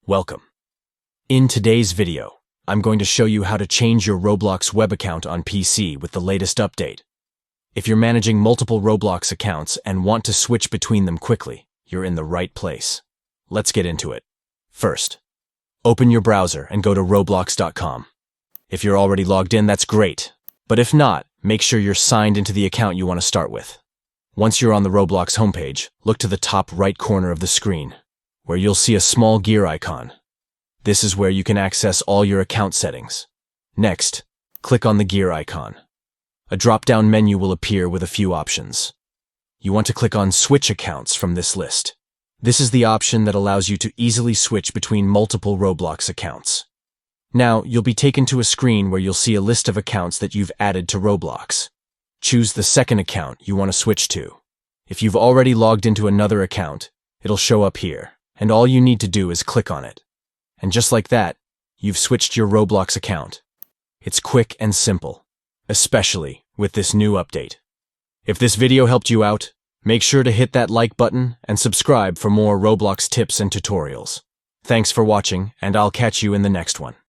Welcome. In today's video, I'm going to show you how to change your Roblox web account on PC with the latest update. If you're managing multiple Roblox accounts and want to switch between them quickly, you're in the right place. Let's get into it. First, open your browser and go to roblox.com. If you're already logged in, that's great. But if not, make sure you're signed into the account you want to start with. Once you're on the Roblox homepage, look to the top right corner of the screen, where you'll see a small gear icon. This is where you can access all your account settings. Next, click on the gear icon. A drop-down menu will appear with a few options. You want to click on Switch Accounts from this list. This is the option that allows you to easily switch between multiple Roblox accounts. Now, you'll be taken to a screen where you'll see a list of accounts that you've added to Roblox. Choose the second account you want to switch to. If you've already logged into another account, it'll show up here, and all you need to do is click on it. And just like that, you've switched your Roblox account. It's quick and simple, especially with this new update. If this video helped you out, make sure to hit that like button and subscribe for more Roblox tips and tutorials. Thanks for watching, and I'll catch you in the next one.